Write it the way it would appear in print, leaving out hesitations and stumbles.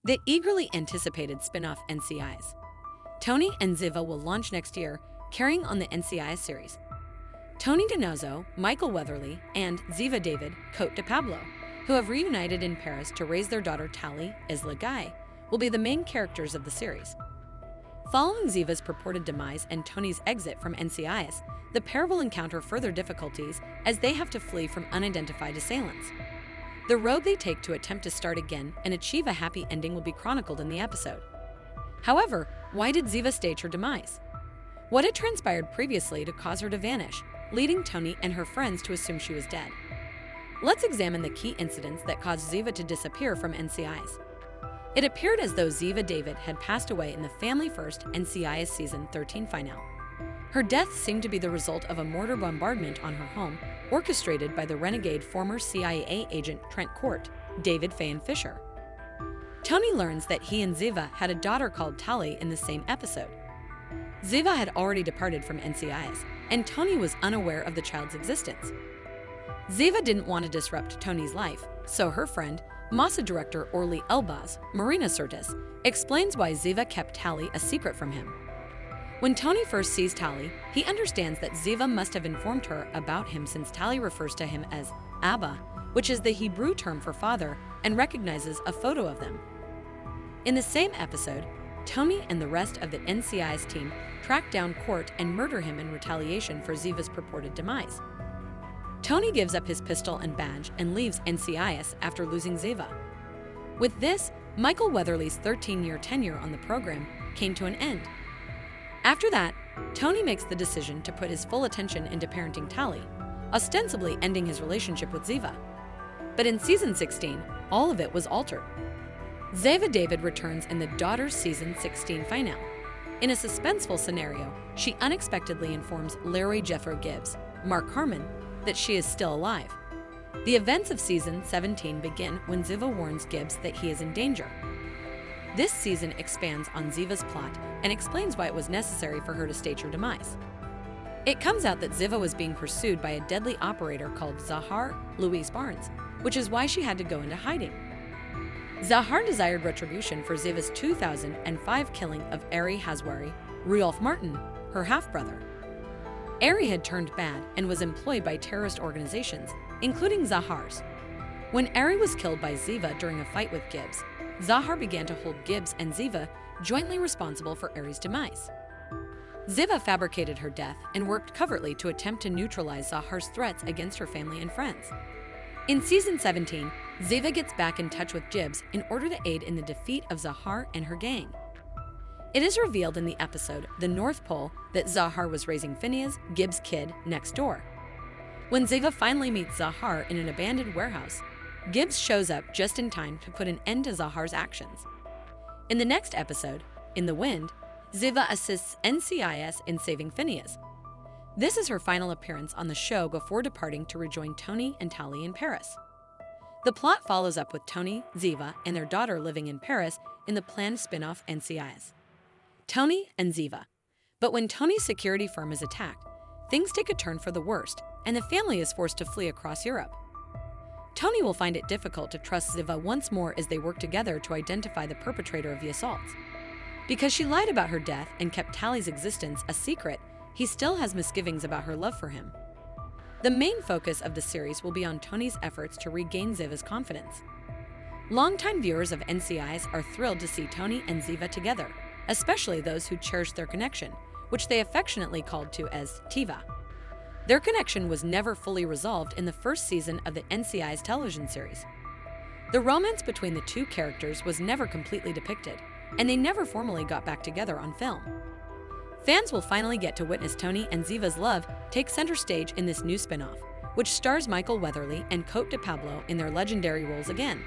The eagerly anticipated spin-off NCIS Tony and Ziva will launch next year, carrying on the NCIS series. Tony DiNozzo, Michael Weatherly, and Ziva David Cote de Pablo, who have reunited in Paris to raise their daughter Tali Isla Guy, will be the main characters of the series. Following Ziva's purported demise and Tony's exit from NCIS, the pair will encounter further difficulties as they have to flee from unidentified assailants. The road they take to attempt to start again and achieve a happy ending will be chronicled in the episode. However, why did Ziva stage her demise? What had transpired previously to cause her to vanish, leading Tony and her friends to assume she was dead? Let's examine the key incidents that caused Ziva to disappear from NCIS. It appeared as though Ziva David had passed away in the Family First NCIS Season 13 finale. Her death seemed to be the result of a mortar bombardment on her home, orchestrated by the renegade former CIA agent Trent Court, David Fayen Fisher. Tony learns that he and Ziva had a daughter called Tali in the same episode. Ziva had already departed from NCIS, and Tony was unaware of the child's existence. Ziva didn't want to disrupt Tony's life, so her friend, Massa director Orly Elbaz, Marina Sirtis, explains why Ziva kept Tali a secret from him. When Tony first sees Tali, he understands that Ziva must have informed her about him since Tali refers to him as Abba, which is the Hebrew term for father, and recognizes a photo of them. In the same episode, Tony and the rest of the NCIS team track down Court and murder him in retaliation for Ziva's purported demise. Tony gives up his pistol and badge and leaves NCIS after losing Ziva. With this, Michael Weatherly's 13-year tenure on the program came to an end. After that, Tony makes the decision to put his full attention into parenting Tali, ostensibly ending his relationship with Ziva. But in Season 16, all of it was altered. Ziva David returns in the Daughters Season 16 finale. In a suspenseful scenario, she unexpectedly informs Larry Jethro Gibbs, Mark Harmon, that she is still alive. The events of Season 17 begin when Ziva warns Gibbs that he is in danger. This season expands on Ziva's plot and explains why it was necessary for her to stage her demise. It comes out that Ziva was being pursued by a deadly operator called Zahar Louise Barnes, which is why she had to go into hiding. Zahar desired retribution for Ziva's 2005 killing of Ari Hazwari, Rudolph Martin, her half-brother. Ari had turned bad and was employed by terrorist organizations, including Zahar's. When Ari was killed by Ziva during a fight with Gibbs, Zahar began to hold Gibbs and Ziva jointly responsible for Ari's demise. Ziva fabricated her death and worked covertly to attempt to neutralize Zahar's threats against her family and friends. In Season 17, Ziva gets back in touch with Gibbs in order to aid in the defeat of Zahar and her gang. It is revealed in the episode The North Pole that Zahar was raising Phineas, Gibbs' kid, next door. When Ziva finally meets Zahar in an abandoned warehouse, Gibbs shows up just in time to put an end to Zahar's actions. In the next episode, In the Wind, Ziva assists NCIS in saving Phineas. This is her final appearance on the show before departing to rejoin Tony and Tali in Paris. The plot follows up with Tony, Ziva, and their daughter living in Paris in the planned spin-off NCIS Tony and Ziva. But when Tony's security firm is attacked, things take a turn for the worst, and the family is forced to flee across Europe. Tony will find it difficult to trust Ziva once more as they work together to identify the perpetrator of the assaults. Because she lied about her death and kept Tali's existence a secret, he still has misgivings about her love for him. The main focus of the series will be on Tony's efforts to regain Ziva's confidence. Longtime viewers of NCIS are thrilled to see Tony and Ziva together, especially those who cherish their connection, which they affectionately called to as Tiva. Their connection was never fully resolved in the first season of the NCIS television series. The romance between the two characters was never completely depicted, and they never formally got back together on film. Fans will finally get to witness Tony and Ziva's love take center stage in this new spin-off, which stars Michael Weatherly and Cote de Pablo in their legendary roles again.